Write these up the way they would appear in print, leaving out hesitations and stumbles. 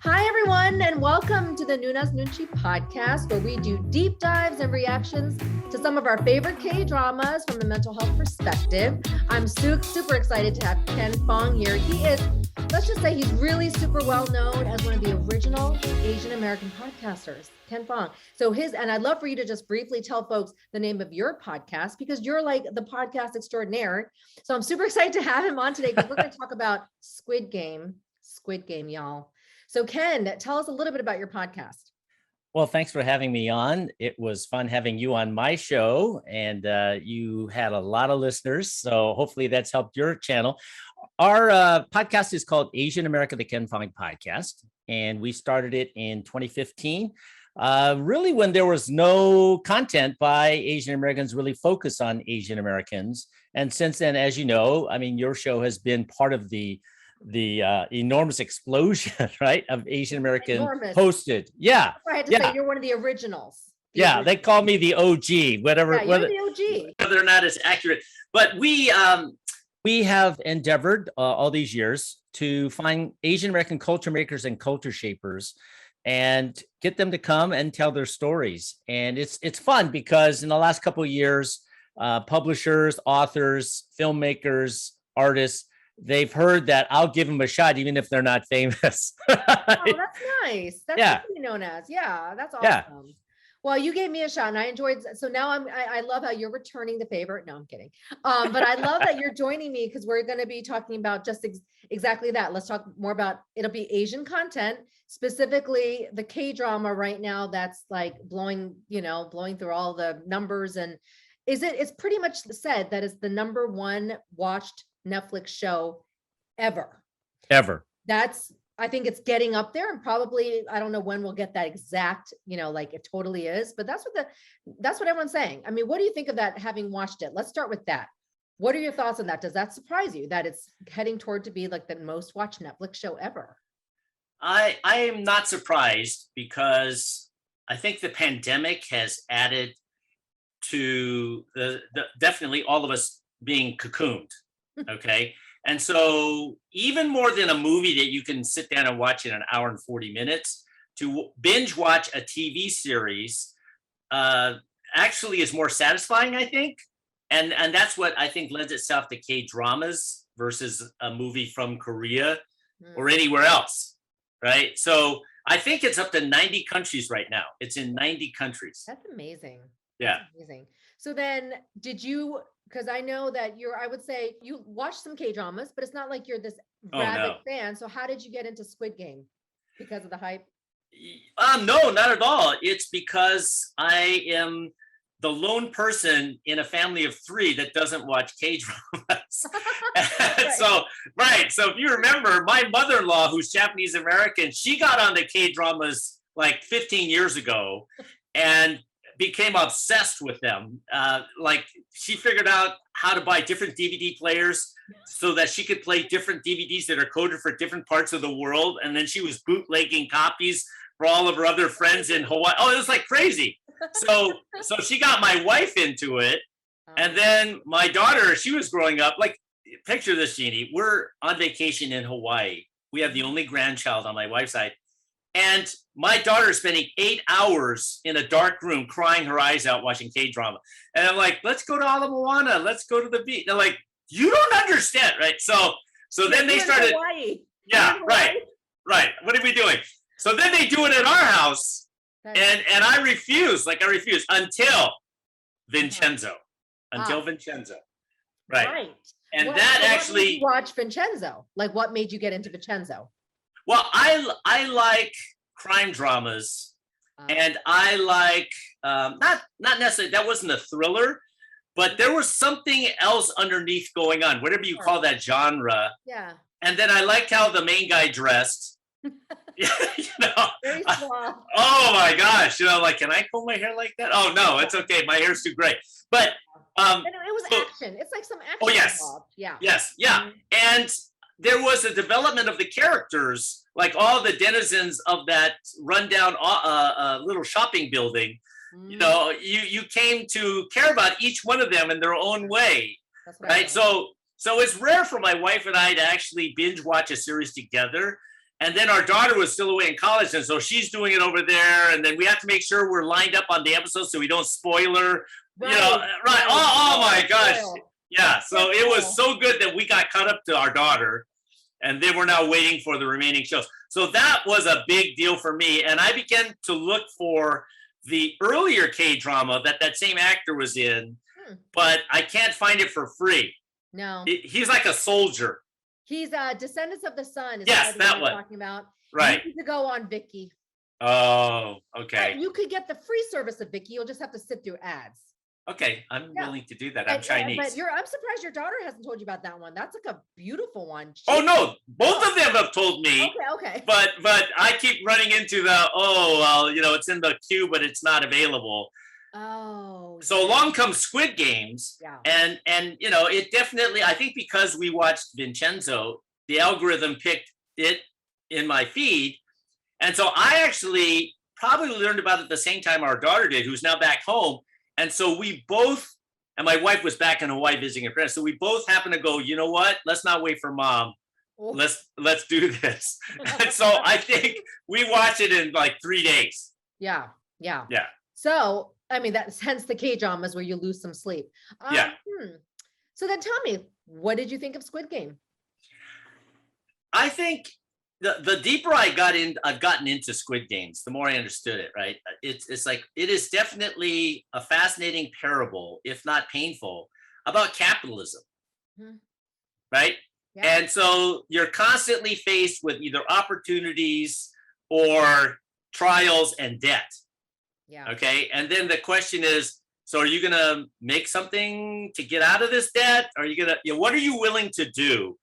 Hi, everyone, and welcome to the Noonchi podcast, where we do deep dives and reactions to some of our favorite K-dramas from the mental health perspective. I'm super excited to have Ken Fong here. He is, let's just say, he's really super well known as one of the original Asian American podcasters, Ken Fong. And I'd love for you to just briefly tell folks the name of your podcast, because you're like the podcast extraordinaire. So I'm super excited to have him on today, because we're going to talk about Squid Game, y'all. So Ken, tell us a little bit about your podcast. Well, thanks for having me on. It was fun having you on my show, and you had a lot of listeners. So hopefully that's helped your channel. Our podcast is called Asian America, the Ken Fong Podcast, and we started it in 2015. Really when there was no content by Asian Americans really focused on Asian Americans. And since then, as you know, I mean, your show has been part of the enormous explosion, right, of Asian American hosted. Yeah. I had to say you're one of the originals. They call me the OG, whatever. Yeah, you're the OG. Whether or not it's accurate. But we have endeavored all these years to find Asian American culture makers and culture shapers and get them to come and tell their stories. And it's fun because in the last couple of years, publishers, authors, filmmakers, artists, they've heard that I'll give them a shot, even if they're not famous. Oh, that's nice. That's what you're known as. Yeah, that's awesome. Yeah. Well, you gave me a shot and I enjoyed. So now I love how you're returning the favor. No, I'm kidding. But I love that you're joining me, because we're going to be talking about just exactly that. Let's talk more about, it'll be Asian content, specifically the K-drama right now that's like blowing through all the numbers. And it's pretty much said that it's the number one watched Netflix show ever. I think it's getting up there, and probably, I don't know when we'll get that exact, like it totally is, but that's what everyone's saying. I mean, what do you think of that, having watched it? Let's start with that. What are your thoughts on that? Does that surprise you that it's heading toward to be like the most watched Netflix show ever? I am not surprised, because I think the pandemic has added to the definitely all of us being cocooned. Okay. And so even more than a movie that you can sit down and watch in an hour and 40 minutes, to binge watch a TV series actually is more satisfying, I think. And that's what I think lends itself to K-dramas versus a movie from Korea or anywhere else. Right. So I think it's up to 90 countries right now. It's in 90 countries. That's amazing. Yeah. That's amazing. So then because I know that I would say you watch some K-dramas, but it's not like you're this rabid fan. So how did you get into Squid Game? Because of the hype? No, not at all. It's because I am the lone person in a family of 3 that doesn't watch K-dramas. So if you remember, my mother-in-law, who's Japanese American, she got on the K-dramas like 15 years ago and became obsessed with them. Like she figured out how to buy different DVD players so that she could play different DVDs that are coded for different parts of the world. And then she was bootlegging copies for all of her other friends in Hawaii. Oh, it was like crazy. So she got my wife into it. And then my daughter, she was growing up, like, picture this, Jeannie. We're on vacation in Hawaii. We have the only grandchild on my wife's side. And my daughter is spending 8 hours in a dark room crying her eyes out watching K-drama. And I'm like, let's go to Ala Moana. Let's go to the beach. They're like, you don't understand, right? So then they started. Hawaii. Yeah, right. What are we doing? So then they do it at our house. And I refuse until Vicenzo. Vicenzo. Right. And that actually. What made you watch Vicenzo? Like, what made you get into Vicenzo? Well, I like crime dramas, and I like not necessarily, that wasn't a thriller, but there was something else underneath going on, whatever you call that genre. Yeah. And then I liked how the main guy dressed. Very small. Oh my gosh, like, can I comb my hair like that? Oh no, it's okay. My hair's too gray. But it was action. It's like some action. Oh yes. Involved. Yeah. Yes. Yeah. And there was a development of the characters, like all the denizens of that rundown little shopping building. You came to care about each one of them in their own way. Right. So it's rare for my wife and I to actually binge watch a series together. And then our daughter was still away in college, and so she's doing it over there. And then we have to make sure we're lined up on the episode so we don't spoil her. Right, you know, right? Oh my gosh, spoil. yeah. So it was so good that we got caught up to our daughter, and then we're now waiting for the remaining shows. So that was a big deal for me, and I began to look for the earlier K-drama that same actor was in, but I can't find it for free. No, He's like a soldier. he's Descendants of the Sun. Is Yes, that I'm one. talking about. Right. You need to go on Viki. Oh, okay. You could get the free service of Viki. You'll just have to sit through ads. Okay, I'm Yeah. willing to do that. I'm Chinese. But I'm surprised your daughter hasn't told you about that one. That's like a beautiful one. Oh no, both of them have told me. Okay. But I keep running into it's in the queue, but it's not available. Oh. So along comes Squid Games, Yeah. and it definitely, I think because we watched Vicenzo, the algorithm picked it in my feed, and so I actually probably learned about it at the same time our daughter did, who's now back home. And so we both, and my wife was back in Hawaii visiting her parents, so we both happened to go, you know what? Let's not wait for mom. Oh. Let's do this. And so I think we watched it in like 3 days. Yeah. Yeah. Yeah. So, I mean, that's hence the K-dramas where you lose some sleep. Yeah. So then tell me, what did you think of Squid Game? I think the deeper I've gotten into Squid Games, the more I understood it, right? It's like, it is definitely a fascinating parable, if not painful, about capitalism, right? Yeah. And so you're constantly faced with either opportunities or trials and debt. Yeah. Okay. And then the question is, so are you going to make something to get out of this debt? Are you going to, what are you willing to do?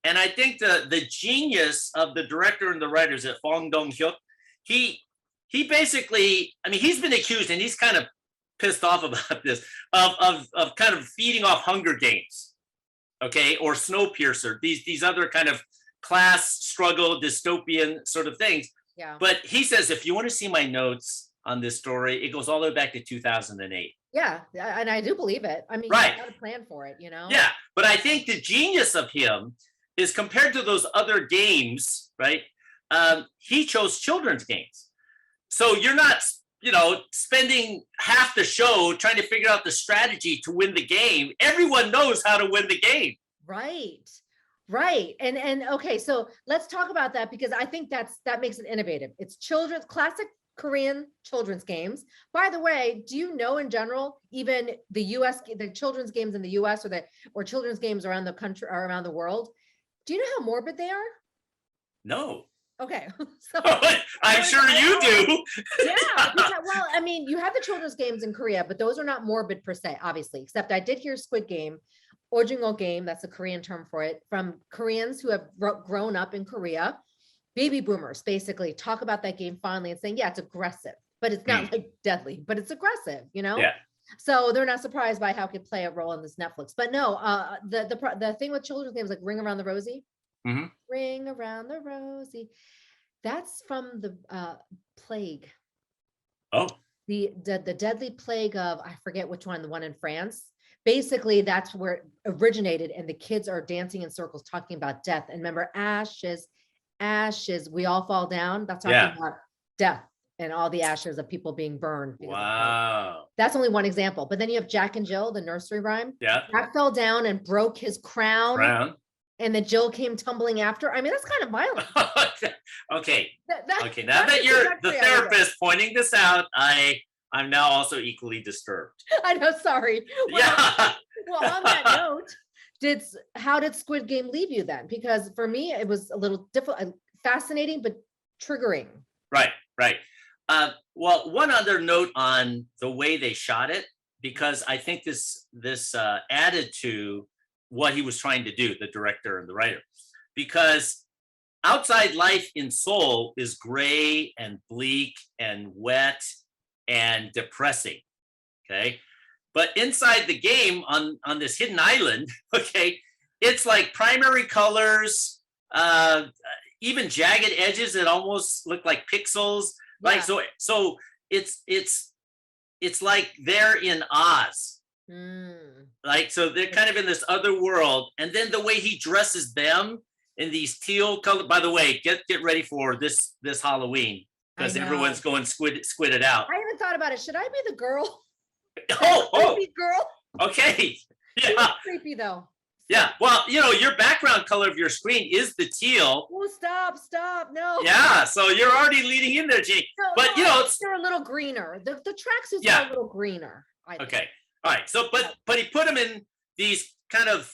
And I think the genius of the director and the writers at Fong Dong-hyuk, he basically, I mean, he's been accused, and he's kind of pissed off about this, of kind of feeding off Hunger Games, okay, or Snowpiercer, these other kind of class struggle, dystopian sort of things. Yeah. But he says, if you want to see my notes on this story, it goes all the way back to 2008. Yeah, and I do believe it. I mean, right. You got to plan for it, Yeah, but I think the genius of him is, compared to those other games, right? He chose children's games. So you're not, spending half the show trying to figure out the strategy to win the game. Everyone knows how to win the game. Right. Right. And okay, so let's talk about that, because I think that makes it innovative. It's classic Korean children's games. By the way, do you know, in general, even the children's games in the US or children's games around the country or around the world, do you know how morbid they are? No. Okay. So, I'm sure you do. Yeah. Well, I mean, you have the children's games in Korea, but those are not morbid per se, obviously, except I did hear Squid Game, Ojingo game, that's a Korean term for it, from Koreans who have grown up in Korea, baby boomers, basically talk about that game fondly and saying, yeah, it's aggressive, but it's not like deadly, but it's aggressive, Yeah. So they're not surprised by how it could play a role in this Netflix. But no, the thing with children's games like Ring Around the Rosie, Ring Around the Rosie, that's from the plague. Oh. The deadly plague of, I forget which one, the one in France. Basically, that's where it originated, and the kids are dancing in circles talking about death. And remember, ashes, we all fall down. That's talking about death and all the ashes of people being burned. Wow. That's only one example. But then you have Jack and Jill, the nursery rhyme. Yeah. Jack fell down and broke his crown. And then Jill came tumbling after. I mean, that's kind of violent. Okay. Okay. Now that you're the therapist pointing this out, I'm now also equally disturbed. I know. Sorry. Well, yeah. Well, on that note, how did Squid Game leave you then? Because for me, it was a little difficult, fascinating, but triggering. Right. Well, one other note on the way they shot it, because I think this added to what he was trying to do, the director and the writer, because outside life in Seoul is gray and bleak and wet and depressing. Okay. But inside the game on this hidden island, okay, it's like primary colors, even jagged edges that almost look like pixels. Like, so it's like they're in Oz. Like, so they're kind of in this other world. And then the way he dresses them in these teal color. By the way, get ready for this Halloween because everyone's going squidded out. I haven't thought about it. Should I be the girl? Creepy girl. Okay. Yeah. Creepy though. Yeah. Well, your background color of your screen is the teal. Oh, stop. No. Yeah. So you're already leading in there, Jean. No, but they're a little greener. The tracksuits are a little greener. Okay. All right. So, but he put them in these kind of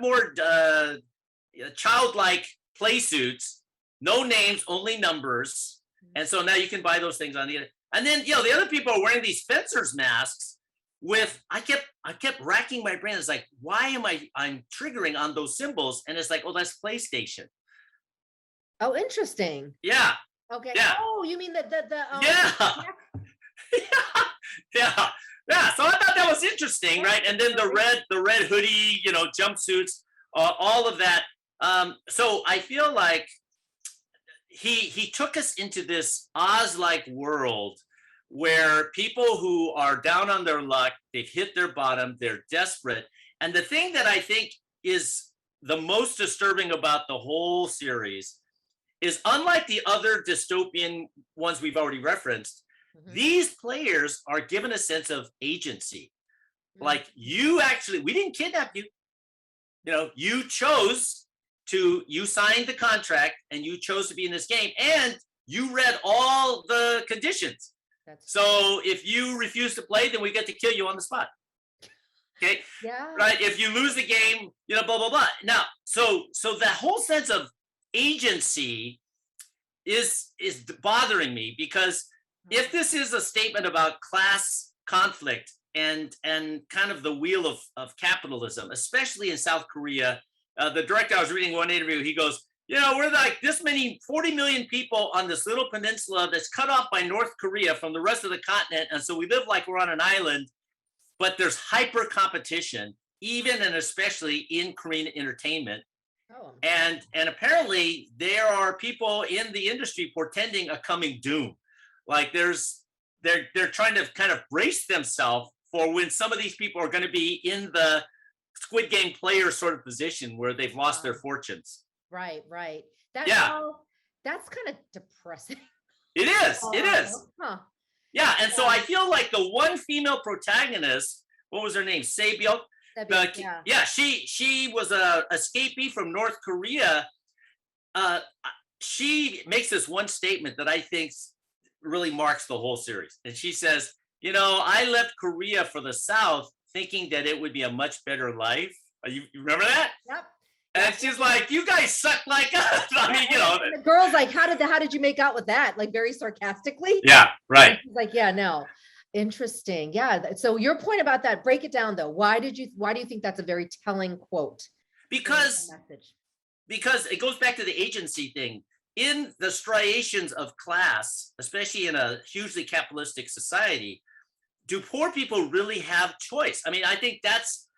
more childlike play suits, no names, only numbers. And so now you can buy those things on the internet. And then, the other people are wearing these fencers masks with, I kept racking my brain. It's like, why am I'm triggering on those symbols? And it's like, oh, that's PlayStation. Oh, interesting. Yeah. Okay. Yeah. Oh, you mean the yeah. Yeah. So I thought that was interesting, right? And then the red hoodie, jumpsuits, all of that. So I feel like he took us into this Oz-like world where people who are down on their luck, they've hit their bottom, they're desperate. And the thing that I think is the most disturbing about the whole series is, unlike the other dystopian ones we've already referenced, these players are given a sense of agency. Like, we didn't kidnap you. You signed the contract and you chose to be in this game, and you read all the conditions. So if you refuse to play, then we get to kill you on the spot. Okay. Yeah. Right. If you lose the game, blah, blah, blah. Now, so that whole sense of agency is bothering me, because if this is a statement about class conflict and kind of the wheel of capitalism, especially in South Korea, the director, I was reading one interview, he goes, we're like this many 40 million people on this little peninsula that's cut off by North Korea from the rest of the continent. And so we live like we're on an island, but there's hyper competition, even and especially in Korean entertainment. Oh. And apparently there are people in the industry portending a coming doom. Like they're trying to kind of brace themselves for when some of these people are going to be in the Squid Game player sort of position where they've lost their fortunes. Right. That's kind of depressing. It is. Huh. Yeah. And so I feel like the one female protagonist, what was her name? Saebyuk. She was a escapee from North Korea. She makes this one statement that I think really marks the whole series. And she says, I left Korea for the South thinking that it would be a much better life. You remember that? Yep. And she's like, you guys suck like us. I mean, the girl's like, how did you make out with that? Like, very sarcastically. Yeah, right. And she's like, yeah, no. Interesting. Yeah. So your point about that, break it down though. Why do you think that's a very telling quote? Because it goes back to the agency thing. In the striations of class, especially in a hugely capitalistic society, do poor people really have choice? I mean, I think that's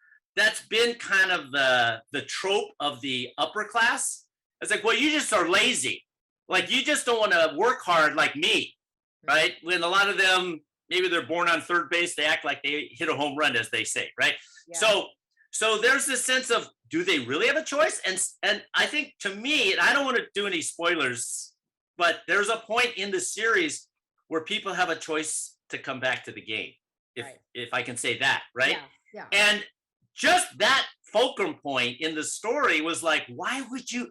been kind of the trope of the upper class. It's like, well, you just are lazy. Like, you just don't want to work hard like me, right? When a lot of them, maybe they're born on third base, they act like they hit a home run, as they say, right? Yeah. So there's this sense of, do they really have a choice? And I think, to me, and I don't want to do any spoilers, but there's a point in the series where people have a choice to come back to the game, if I can say that, right? Yeah. And just that fulcrum point in the story was like, why would you,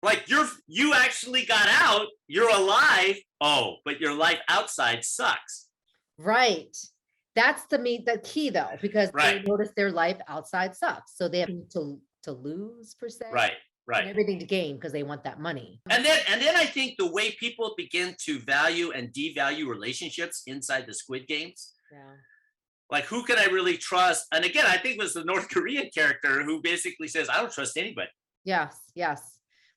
like, you actually got out, you're alive, but your life outside sucks. Right. That's the key though, because they notice their life outside sucks. So they have to lose, per se. Right. And everything to gain because they want that money. And then I think the way people begin to value and devalue relationships inside the Squid Games. Yeah. Like, who can I really trust? And again, I think it was the North Korean character who basically says, I don't trust anybody. Yes.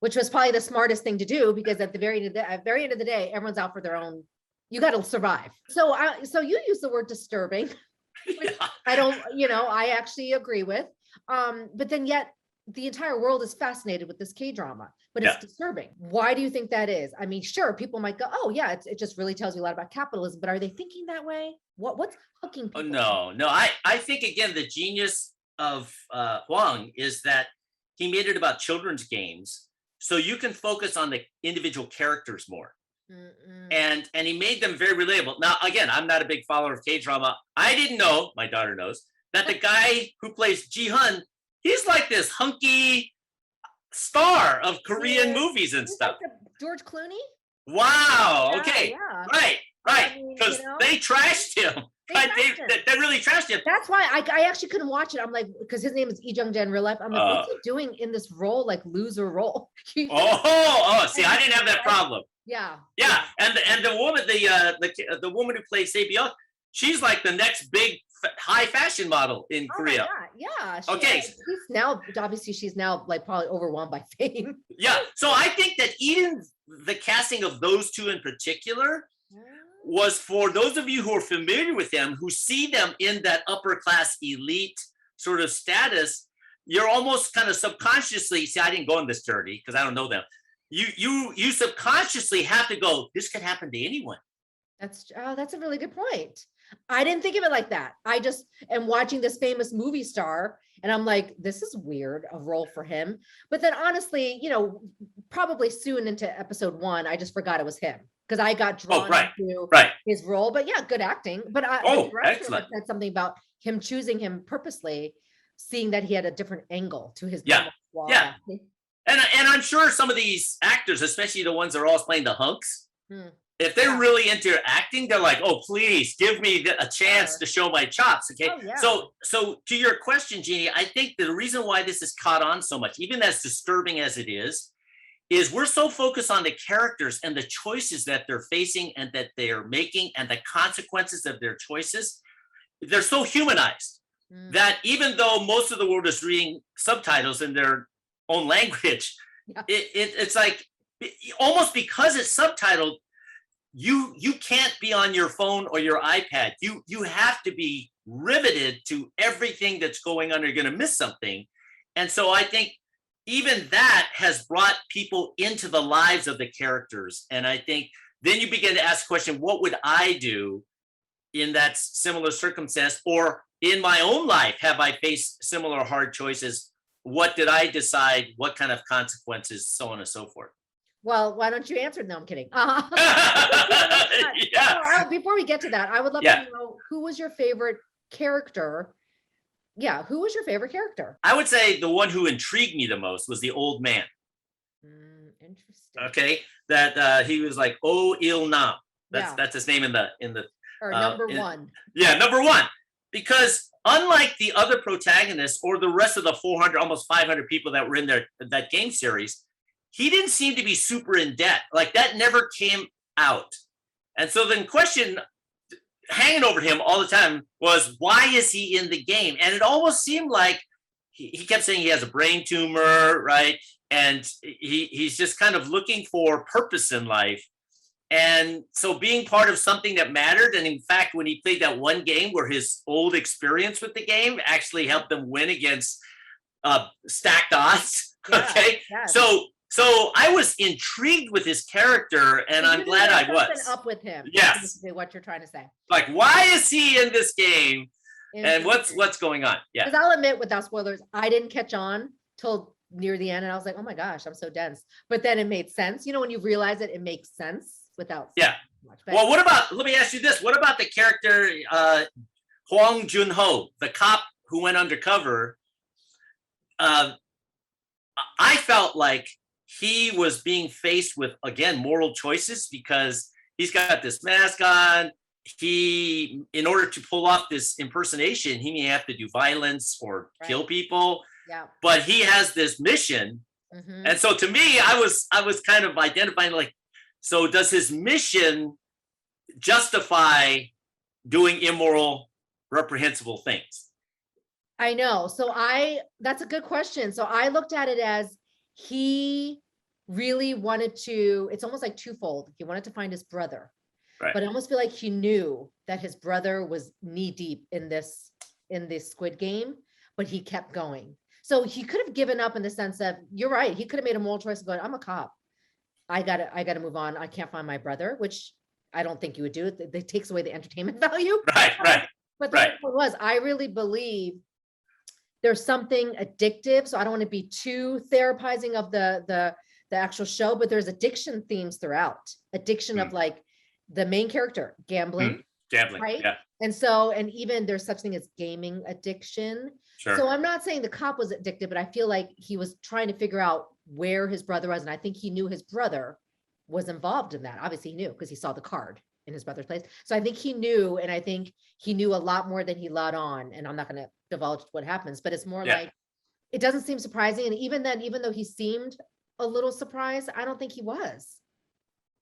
Which was probably the smartest thing to do, because at the very end of the day, everyone's out for their own. You got to survive. So you use the word disturbing, which I actually agree with. But then yet the entire world is fascinated with this K-drama, but it's disturbing. Why do you think that is? I mean, sure, people might go, oh yeah, it just really tells you a lot about capitalism, but are they thinking that way? What's hooking people? Oh, no. I think, again, the genius of Huang is that he made it about children's games, so you can focus on the individual characters more. And he made them very relatable. Now, again, I'm not a big follower of K-drama. I didn't know, my daughter knows, that the guy who plays Ji-hun, he's like this hunky star of Korean movies and stuff. Like George Clooney? Wow. Yeah, okay. yeah. Right. Because they trashed him. They really trashed him. That's why I actually couldn't watch it. I'm like, because his name is Lee Jung Jae in real life. I'm like, what's he doing in this role, like loser role? See, I didn't have that problem. Yeah. And the woman, the woman who plays Sae-byuk, she's like the next big high fashion model in Korea. Yeah. She's now obviously she's now like probably overwhelmed by fame. Yeah. So I think that even the casting of those two in particular was for those of you who are familiar with them, who see them in that upper class elite sort of status. You're almost kind of subconsciously, see, I didn't go on this journey because I don't know them. You subconsciously have to go, this could happen to anyone. That's a really good point. I didn't think of it like that. I just am watching this famous movie star and I'm like, this is weird, a role for him. But then honestly, probably soon into episode 1, I just forgot it was him because I got drawn into his role. But yeah, good acting. But the director said something about him choosing him purposely, seeing that he had a different angle to his acting. And I'm sure some of these actors, especially the ones that are always playing the hunks, if they're really into acting, they're like, oh, please give me a chance to show my chops. Okay. So to your question, Jeannie, I think the reason why this has caught on so much, even as disturbing as it is we're so focused on the characters and the choices that they're facing and that they're making and the consequences of their choices. They're so humanized that even though most of the world is reading subtitles in their own language, it's like almost because it's subtitled, you can't be on your phone or your iPad. You have to be riveted to everything that's going on. You're going to miss something. And so I think even that has brought people into the lives of the characters. And I think then you begin to ask the question, what would I do in that similar circumstance? Or in my own life, have I faced similar hard choices? What did I decide? What kind of consequences, so on and so forth? Well, why don't you answer? No, I'm kidding. Before we get to that, I would love to know, who was your favorite character? Yeah, who was your favorite character? I would say the one who intrigued me the most was the old man. Interesting. Okay, that he was like Il Nam. That's his name in the number one. Yeah, number one. Because unlike the other protagonists or the rest of the 400, almost 500 people that were in that game series, he didn't seem to be super in debt. Like that never came out. And so the question hanging over him all the time was, why is he in the game? And it almost seemed like he kept saying he has a brain tumor, right? And he's just kind of looking for purpose in life. And so being part of something that mattered, and in fact, when he played that one game where his old experience with the game actually helped them win against stacked odds. Okay. So I was intrigued with his character, and I'm glad I was. Up with him. Yes. What you're trying to say. Like, why is he in this game? And what's going on? Yeah. Because I'll admit, without spoilers, I didn't catch on till near the end, and I was like, oh my gosh, I'm so dense. But then it made sense. When you realize it makes sense without much. Well, let me ask you this. What about the character Hwang Jun-ho, the cop who went undercover? I felt like he was being faced with, again, moral choices because he's got this mask on. In order to pull off this impersonation, he may have to do violence or kill people. Yeah. But he has this mission. And so to me, I was kind of identifying like, so does his mission justify doing immoral, reprehensible things? I know. So that's a good question. So I looked at it as he really wanted to, it's almost like twofold. He wanted to find his brother, but I almost feel like he knew that his brother was knee deep in this Squid Game, but he kept going. So he could have given up in the sense that, you're right, he could have made a moral choice of going, I'm a cop. I gotta move on. I can't find my brother, which I don't think you would do. It takes away the entertainment value. Right. But the point was, I really believe there's something addictive. So I don't want to be too therapizing of the actual show, but there's addiction themes throughout. Addiction of like the main character, gambling. Gambling, right? yeah. And even there's such thing as gaming addiction. Sure. So I'm not saying the cop was addicted, but I feel like he was trying to figure out where his brother was. And I think he knew his brother was involved in that. Obviously he knew because he saw the card in his brother's place. So I think he knew, and I think he knew a lot more than he let on. And I'm not going to divulge what happens, but it's more like, it doesn't seem surprising. And even then, even though he seemed a little surprised, I don't think he was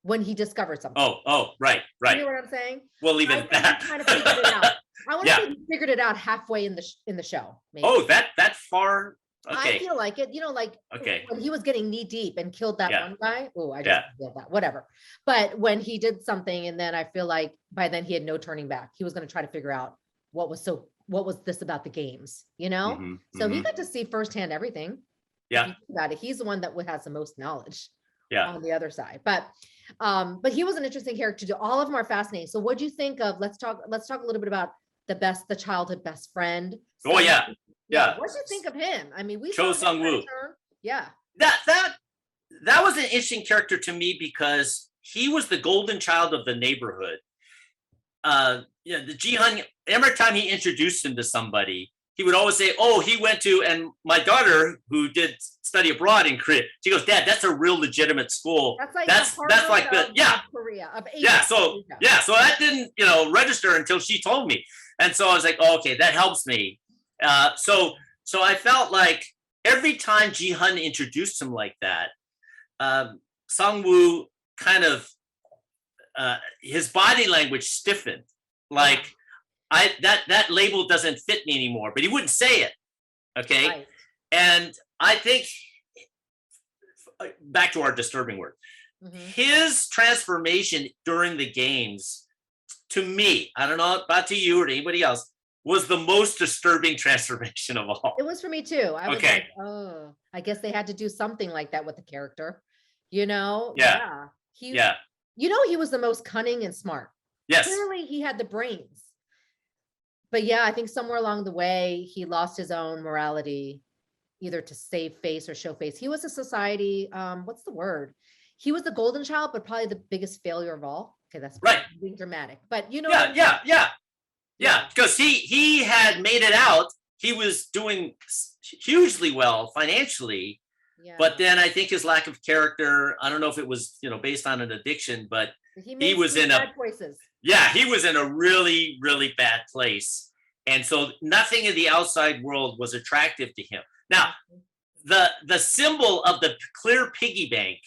when he discovered something. Oh, right. You know what I'm saying? We'll leave it at that. He kind of figured it out. I want to say he figured it out halfway in the show. Maybe. Oh, that far? Okay. I feel like it, like when he was getting knee deep and killed that one guy. Oh, I just feel that, whatever. But when he did something, and then I feel like by then he had no turning back. He was going to try to figure out what was this about the games, So he got to see firsthand everything. Yeah. About it. He's the one that has the most knowledge. Yeah. On the other side. But he was an interesting character. All of them are fascinating. So what do you think of, let's talk a little bit about the childhood best friend. Oh, yeah. What do you think of him? I mean, we Cho Sung-woo. Yeah. That was an interesting character to me because he was the golden child of the neighborhood. The Ji-hun, every time he introduced him to somebody, he would always say, oh, he went to, and my daughter who did study abroad in Korea, she goes, Dad, that's a real legitimate school. That's like the Korea of Asia. So that didn't, register until she told me. And so I was like, oh, okay, that helps me. So I felt like every time Ji-hun introduced him like that, Sung-woo kind of, his body language stiffened. Like, that label doesn't fit me anymore, but he wouldn't say it. Okay. Right. And I think back to our disturbing word, his transformation during the games, to me, I don't know about to you or to anybody else, was the most disturbing transformation of all. It was for me too. I was like, oh, I guess they had to do something like that with the character, Yeah. He was the most cunning and smart. Yes. Clearly he had the brains. But yeah, I think somewhere along the way, he lost his own morality, either to save face or show face. He was a society, what's the word? He was the golden child, but probably the biggest failure of all. Okay, that's right. Being dramatic, but Yeah, because he had made it out. He was doing hugely well financially, but then I think his lack of character, I don't know if it was, based on an addiction, but he was in bad choices. Yeah, he was in a really, really bad place. And so nothing in the outside world was attractive to him. Now, the symbol of the clear piggy bank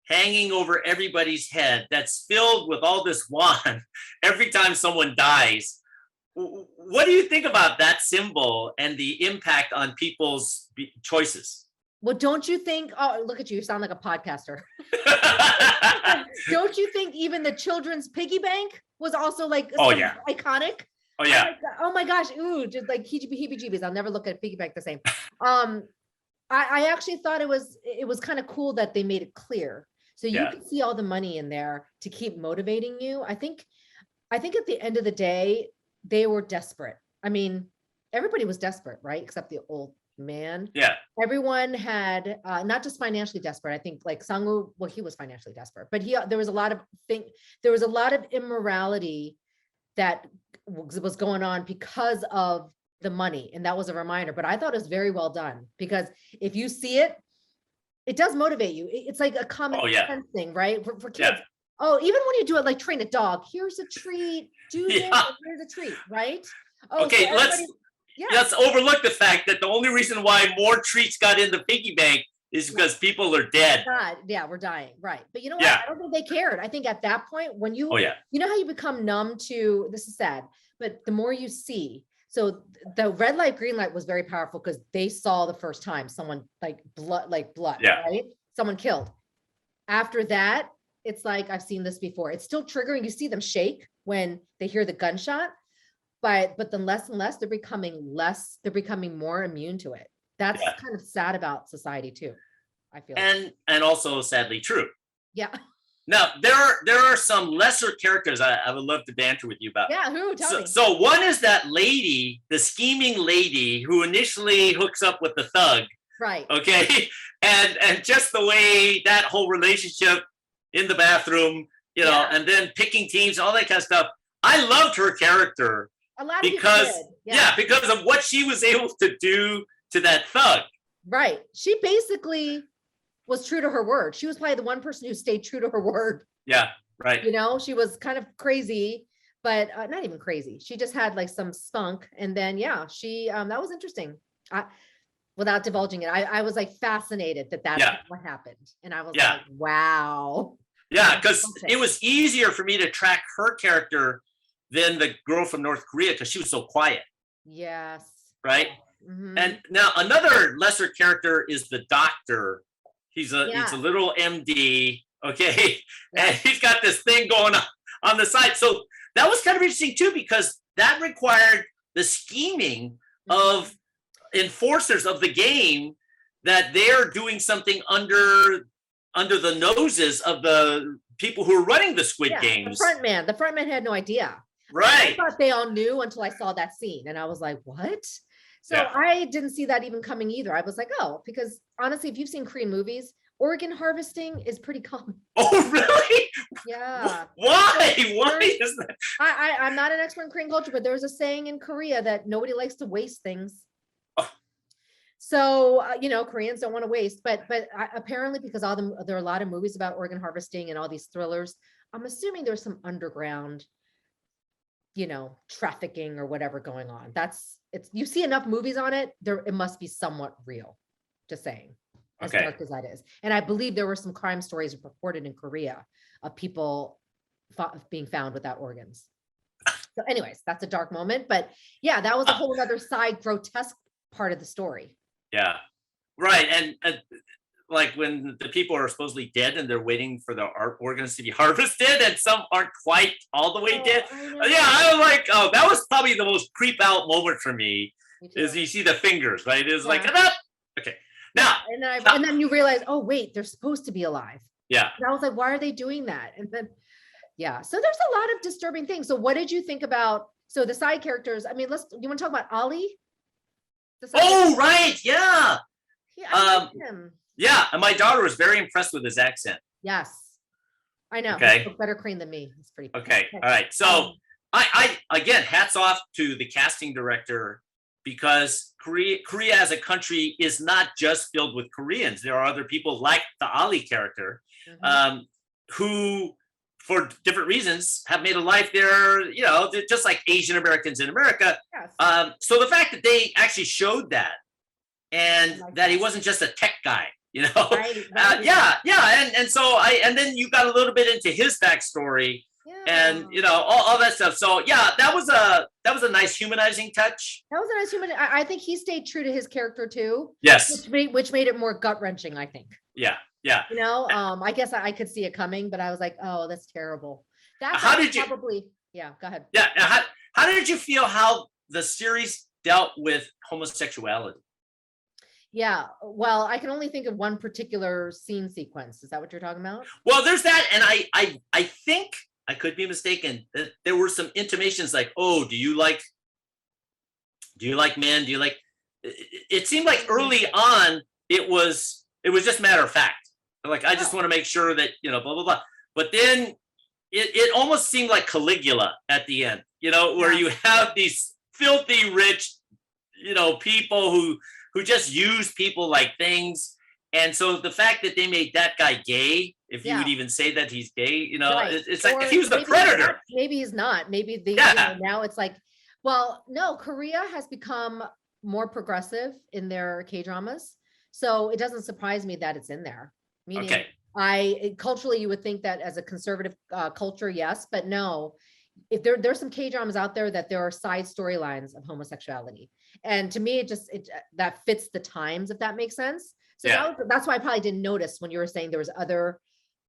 hanging over everybody's head that's filled with all this won every time someone dies. What do you think about that symbol and the impact on people's choices? Well, don't you think, oh, look at you sound like a podcaster. Don't you think even the children's piggy bank was also like iconic? Oh yeah. Like, oh my gosh. Ooh, just like heebie-jeebies. I'll never look at a piggy bank the same. I actually thought it was kind of cool that they made it clear. So you can see all the money in there to keep motivating you. I think at the end of the day, they were desperate. I mean, everybody was desperate, right? Except the old man. Yeah. Everyone had not just financially desperate. I think like Sung-woo, well, he was financially desperate, but there was a lot of immorality that was going on because of the money, and that was a reminder. But I thought it was very well done, because if you see it, it does motivate you. It's like a common sense thing, right? For kids. Yeah. Oh, even when you do it, like train a dog, here's a treat, do this, here's a treat, right? Oh, okay, so let's overlook the fact that the only reason why more treats got in the piggy bank is because people are dead. God, yeah, we're dying, right? But you know what? I don't think they cared. I think at that point, when you, you know how you become numb to, this is sad, but the more you see, so the red light, green light was very powerful because they saw the first time someone like blood, right? Someone killed. After that, it's like, I've seen this before. It's still triggering. You see them shake when they hear the gunshot, but then less and less, they're becoming more immune to it. That's kind of sad about society too, I feel. And also sadly true. Yeah. Now there are some lesser characters I would love to banter with you about. Yeah, who? Tell me. So one is that lady, the scheming lady who initially hooks up with the thug. Right. Okay. And just the way that whole relationship in the bathroom, and then picking teams, all that kind of stuff. I loved her character. A lot of because people did. because of what she was able to do to that thug. Right. She basically was true to her word. She was probably the one person who stayed true to her word. Yeah, right. She was kind of crazy, but not even crazy. She just had like some spunk. And then, she, that was interesting. Without divulging it, I was like fascinated that's what happened. And I was like, wow. Yeah, because it was easier for me to track her character than the girl from North Korea because she was so quiet. Yes. Right. Mm-hmm. And now another lesser character is the doctor. He's a little MD. Okay. Yeah. And he's got this thing going on the side. So that was kind of interesting too, because that required the scheming of enforcers of the game, that they're doing something under the noses of the people who are running the Squid Games. The front man had no idea. Right. I thought they all knew until I saw that scene, and I was like, what? So I didn't see that even coming either. I was like, oh, because honestly, if you've seen Korean movies, organ harvesting is pretty common. Oh, really? Yeah. Why? Why is that? I'm not an expert in Korean culture, but there's a saying in Korea that nobody likes to waste things. Oh. So, Koreans don't want to waste, but apparently because there are a lot of movies about organ harvesting and all these thrillers, I'm assuming there's some underground, trafficking or whatever going on. You see enough movies on it, it must be somewhat real. Just saying. As dark as that is. And I believe there were some crime stories reported in Korea of people being found without organs. So anyways, that's a dark moment, but that was a whole other side grotesque part of the story. Yeah. Right. And like when the people are supposedly dead and they're waiting for the organs to be harvested and some aren't quite all the way dead. I was like, oh, that was probably the most creep out moment for me is you see the fingers, right? It's like, okay. Now, and then you realize, oh wait, they're supposed to be alive. Yeah. And I was like, why are they doing that? And then, so there's a lot of disturbing things. So what did you think about? So the side characters. I mean, you want to talk about Ali? Right, yeah. I like him. Yeah, and my daughter was very impressed with his accent. Yes, I know. Okay, better Korean than me. It's pretty. Okay, all right. So I again, hats off to the casting director. Because Korea as a country is not just filled with Koreans. There are other people like the Ali character, who, for different reasons, have made a life there. They're just like Asian Americans in America. Yes. So the fact that they actually showed that, and that he wasn't just a tech guy, Right. And so and then you got a little bit into his backstory. And all that stuff. So that was a nice humanizing touch. That was a nice human. I think he stayed true to his character too. Yes. Which made it more gut wrenching, I think. Yeah. I guess I could see it coming, but I was like, oh, that's terrible. That's how did you? Yeah. Go ahead. Yeah. How did you feel how the series dealt with homosexuality? Yeah. Well, I can only think of one particular scene sequence. Is that what you're talking about? Well, there's that, and I think. I could be mistaken. There were some intimations like, oh, do you like men? Do you like? It seemed like early on it was just matter of fact. Like I just want to make sure that blah blah blah. But then it almost seemed like Caligula at the end. Where you have these filthy rich, people who just use people like things. And so the fact that they made that guy gay, if you would even say that he's gay, it's like if he was the predator. Maybe he's not. Maybe now it's like, well, no, Korea has become more progressive in their K-dramas. So it doesn't surprise me that it's in there. Meaning culturally, you would think that as a conservative culture, yes, but no. If there's some K-dramas out there that there are side storylines of homosexuality. And to me, that fits the times, if that makes sense. So that's why I probably didn't notice when you were saying there was other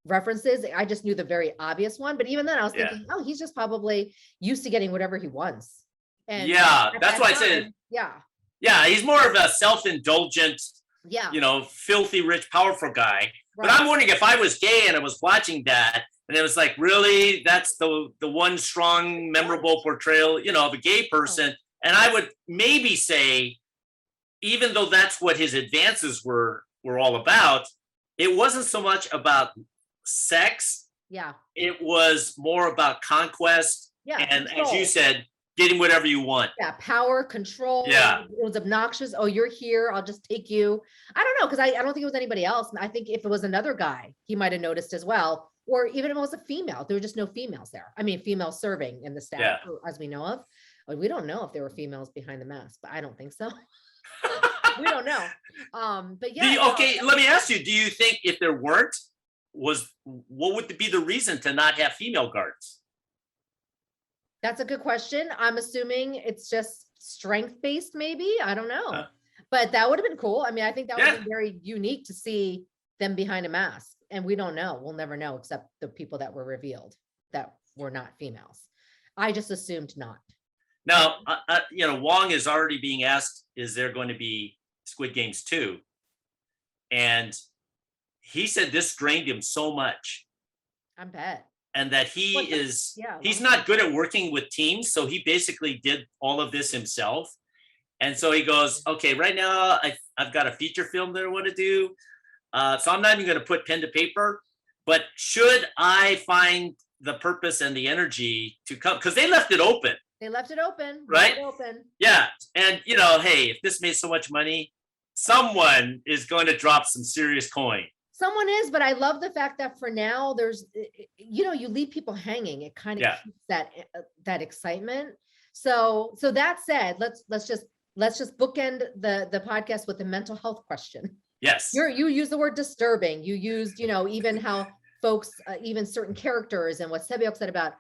references. I just knew the very obvious one. But even then I was thinking, oh, he's just probably used to getting whatever he wants. And that's why I said, he's more of a self-indulgent, filthy rich, powerful guy. But I'm wondering if I was gay and I was watching that, and it was like, really, that's the one strong, memorable portrayal, of a gay person. And I would maybe say, even though that's what his advances were all about, it wasn't so much about sex. Yeah. It was more about conquest. Yeah. And control. as you said, getting whatever you want. Yeah. Power, control. Yeah. It was obnoxious. Oh, you're here. I'll just take you. I don't know. Cause I don't think it was anybody else. I think if it was another guy, he might've noticed as well. Or even if it was a female, there were just no females there. I mean, females serving in the staff, as we know of. We don't know if there were females behind the mask, but I don't think so. We don't know. But yeah. Okay, let me ask you, do you think if there weren't, what would be the reason to not have female guards? That's a good question. I'm assuming it's just strength-based, maybe. I don't know. But that would have been cool. I mean, I think that would have been very unique to see them behind a mask. And we don't know. We'll never know, except the people that were revealed that were not females. I just assumed not. Now, Wong is already being asked, is there going to be Squid Games 2? And he said this drained him so much. I bet. And that he's not good at working with teams. So he basically did all of this himself. And so he goes, okay, right now I've got a feature film that I want to do. So I'm not even going to put pen to paper, but should I find the purpose and the energy to come? Because they left it open. They left it open. Right? Left it open. Yeah. And, hey, if this made so much money, someone is going to drop some serious coin. Someone is, but I love the fact that for now there's, you leave people hanging. It kind of keeps that excitement. So that said, let's just bookend the podcast with a mental health question. Yes. You use the word disturbing. You used, even how folks, even certain characters and what Sebiok said about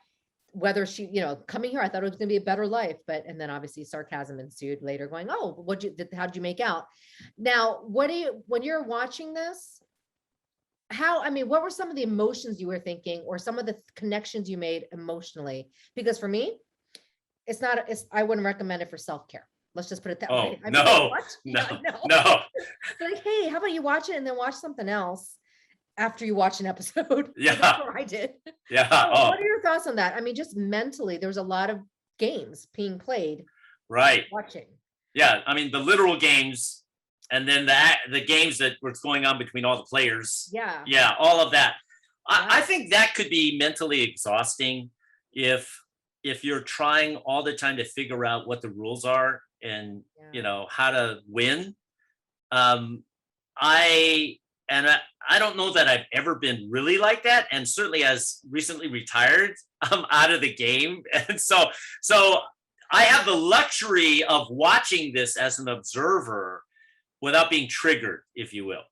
whether she, coming here, I thought it was going to be a better life, and then obviously sarcasm ensued later going, oh, how'd you make out? Now, when you're watching this, what were some of the emotions you were thinking or some of the connections you made emotionally? Because for me, I wouldn't recommend it for self-care. Let's just put it that way. No. Like, hey, how about you watch it and then watch something else after you watch an episode? Yeah. That's what I did. Yeah. So what are your thoughts on that? I mean, just mentally, there's a lot of games being played. Right. Watching. Yeah. I mean, the literal games and then the games that were going on between all the players. Yeah. Yeah. All of that. I think that could be mentally exhausting if you're trying all the time to figure out what the rules are and how to win. I don't know that I've ever been really like that, and certainly as recently retired, I'm out of the game, and so I have the luxury of watching this as an observer without being triggered, if you will.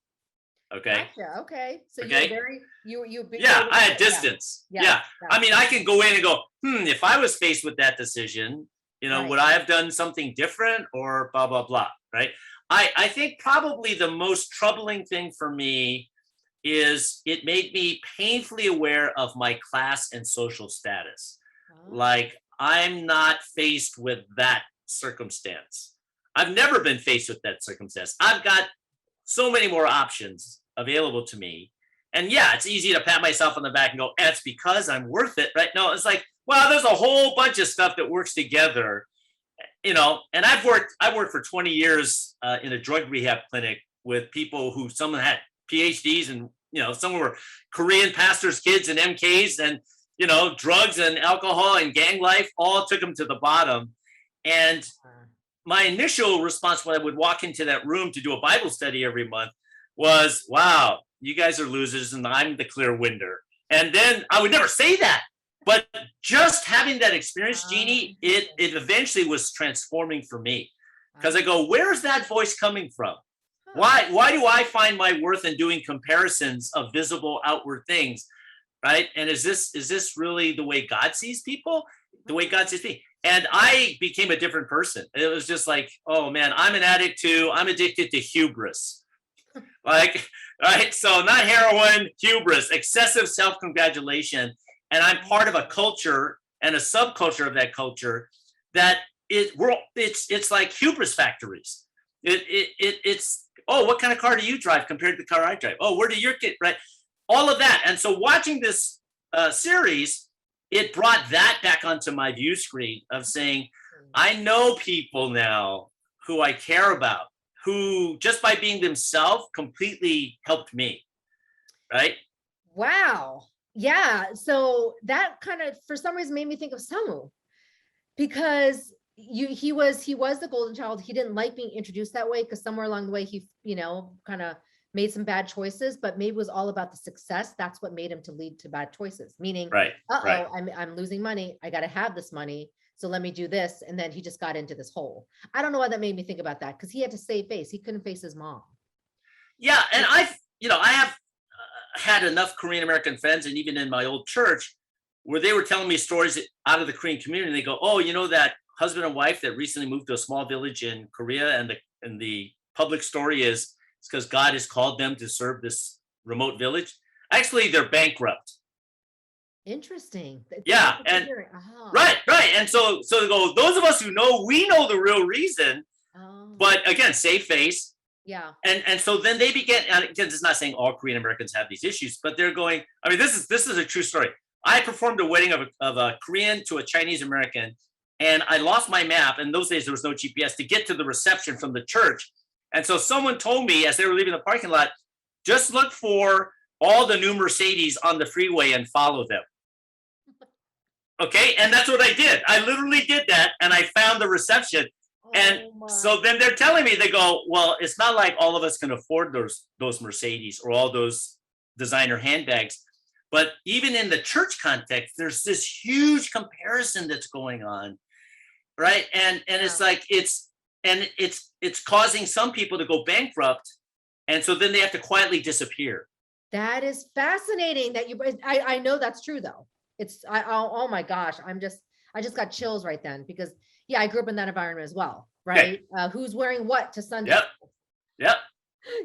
Okay. Gotcha. Okay. So okay. I had distance. Yeah. I mean, I can go in and go, if I was faced with that decision, would I have done something different or blah, blah, blah. Right. I think probably the most troubling thing for me is it made me painfully aware of my class and social status. Oh. Like, I'm not faced with that circumstance. I've never been faced with that circumstance. I've got so many more options available to me. And yeah, it's easy to pat myself on the back and go, it's because I'm worth it, right? No, it's like, well, there's a whole bunch of stuff that works together, and I've worked for 20 years in a drug rehab clinic with people who some had PhDs and, some were Korean pastors' kids and MKs and, drugs and alcohol and gang life all took them to the bottom. And my initial response when I would walk into that room to do a Bible study every month was, wow, you guys are losers and I'm the clear winner. And then I would never say that, but just having that experience, Jeannie, it eventually was transforming for me because I go, where's that voice coming from? Why do I find my worth in doing comparisons of visible outward things, right? And is this really the way God sees people? The way God sees me? And I became a different person. It was just like, oh man, I'm an addict too. I'm addicted to hubris. Like, right? So not heroin, hubris, excessive self-congratulation. And I'm part of a culture and a subculture of that culture that it's like hubris factories. It's oh, what kind of car do you drive compared to the car I drive? Oh, where do your kid, right? All of that. And so watching this series, it brought that back onto my view screen of saying, I know people now who I care about, who just by being themselves completely helped me, right? Wow. Yeah. So that kind of, for some reason, made me think of Samu, because he was the golden child. He didn't like being introduced that way because somewhere along the way he, kind of made some bad choices, but maybe it was all about the success. That's what made him to lead to bad choices. Meaning, right. I'm losing money. I got to have this money. So let me do this. And then he just got into this hole. I don't know why that made me think about that, because he had to save face. He couldn't face his mom. Yeah. And I have had enough Korean American friends, and even in my old church, where they were telling me stories out of the Korean community. And they go, oh, that husband and wife that recently moved to a small village in Korea, and the public story is it's because God has called them to serve this remote village. Actually, they're bankrupt. Interesting. Yeah. And right. And so they go, those of us who know, we know the real reason, but again, save face. Yeah. And so then they began, and again, it's not saying all Korean Americans have these issues, but they're going, I mean, this is a true story. I performed a wedding of a Korean to a Chinese American, and I lost my map. In those days, there was no GPS to get to the reception from the church. And so someone told me as they were leaving the parking lot, just look for all the new Mercedes on the freeway and follow them. Okay. And that's what I did. I literally did that. And I found the reception. And so then they're telling me, they go, well, it's not like all of us can afford those Mercedes or all those designer handbags. But even in the church context, there's this huge comparison that's going on. Right. And it's like, it's causing some people to go bankrupt. And so then they have to quietly disappear. That is fascinating that I know that's true though. Oh my gosh. I just got chills right then, because I grew up in that environment as well. Right. Okay. Who's wearing what to Sunday? Yep.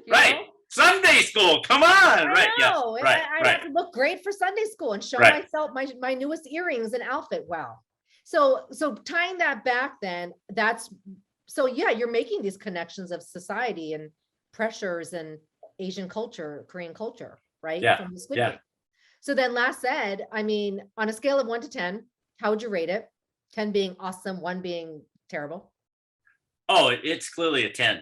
Right. Know? Sunday school. Come on. Right. Yeah. I have to look great for Sunday school and show myself my newest earrings and outfit. Wow. So tying that back then, you're making these connections of society and pressures and Asian culture, Korean culture, right? Yeah. From the Squid Game. So then last said, I mean, on a scale of 1 to 10, how would you rate it? 10 being awesome, 1 being terrible. Oh, it's clearly a 10.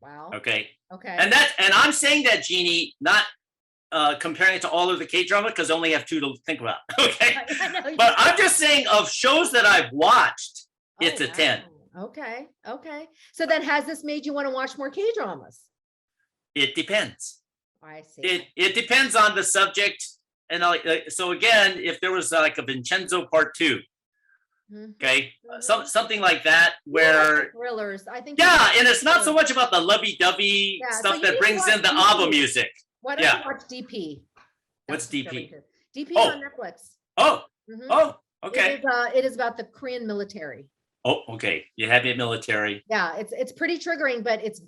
Wow. Okay. And I'm saying that, Jeannie, not comparing it to all of the K-drama, because I only have 2 to think about. Okay. But I'm just saying, of shows that I've watched, it's a 10. Okay. So then has this made you want to watch more K-dramas? It depends. I see. It depends on the subject. And so again, if there was like a Vicenzo part 2, okay, something like that, where thrillers, I think. Yeah, and it's not so much about the lovey-dovey stuff that brings in the ABBA music. Why don't you watch DP? What's DP? DP on Netflix. Oh, okay. It is about the Korean military. Oh, okay. You have your military. Yeah, it's pretty triggering, but it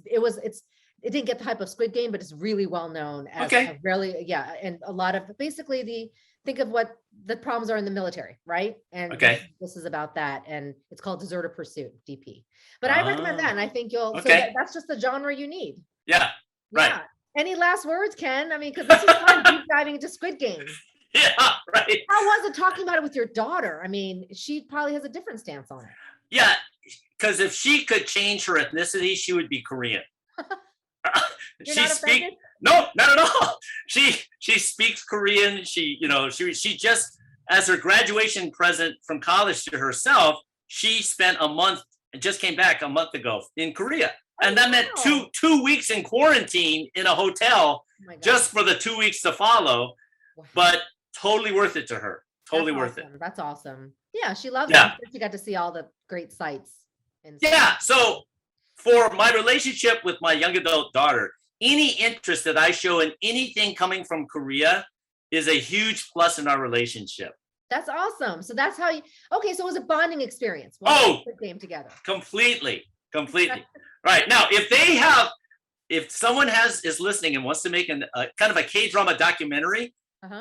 didn't get the hype of Squid Game, but it's really well known as and a lot of basically think of what the problems are in the military, right? And this is about that, and it's called Deserter Pursuit, DP. But I recommend that, and I think you'll. So that's just the genre you need. Yeah. Right. Any last words, Ken? I mean, because this is fun deep diving into Squid Games. Yeah. Right. How was it talking about it with your daughter? I mean, she probably has a different stance on it. Yeah, because if she could change her ethnicity, she would be Korean. No, not at all. She speaks Korean. She just, as her graduation present from college to herself, she spent a month and just came back a month ago in Korea. And that meant two weeks in quarantine in a hotel just for the 2 weeks to follow. Wow. But totally worth it to her. Totally worth it. That's awesome. Yeah, she loves it. She got to see all the great sights. So for my relationship with my young adult daughter, any interest that I show in anything coming from Korea is a huge plus in our relationship. That's awesome. So that's how so it was a bonding experience. Game together. Completely. Right. Now, if someone is listening and wants to make kind of a K-drama documentary,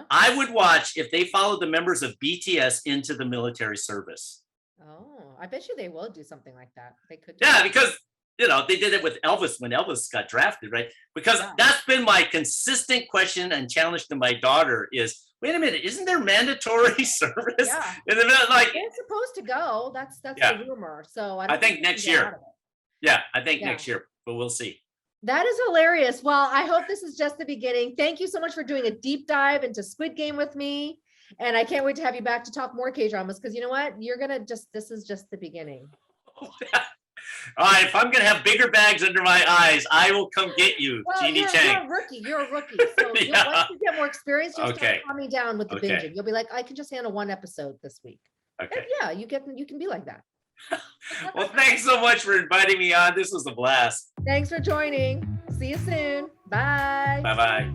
I would watch if they follow the members of BTS into the military service. Oh, I bet you they will do something like that. They could. Because they did it with Elvis when Elvis got drafted, right? Because that's been my consistent question and challenge to my daughter is, wait a minute, isn't there mandatory service? Yeah. In the middle, like, They're supposed to go. That's the rumor. So I think next year. Yeah, I think next year, but we'll see. That is hilarious. Well, I hope this is just the beginning. Thank you so much for doing a deep dive into Squid Game with me. And I can't wait to have you back to talk more K-dramas, because you know what? This is just the beginning. All right, if I'm going to have bigger bags under my eyes, I will come get you, Jeannie Chang. You're a rookie. So once you get more experience, you'll start calming down with the binging. You'll be like, I can just handle one episode this week. Okay. And you can be like that. Well, thanks so much for inviting me on. This was a blast. Thanks for joining. See you soon. Bye. Bye-bye.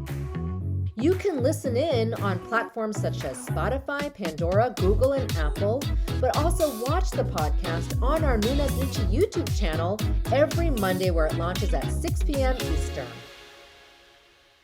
You can listen in on platforms such as Spotify, Pandora, Google, and Apple, but also watch the podcast on our Noona YouTube channel every Monday, where it launches at 6 p.m. Eastern.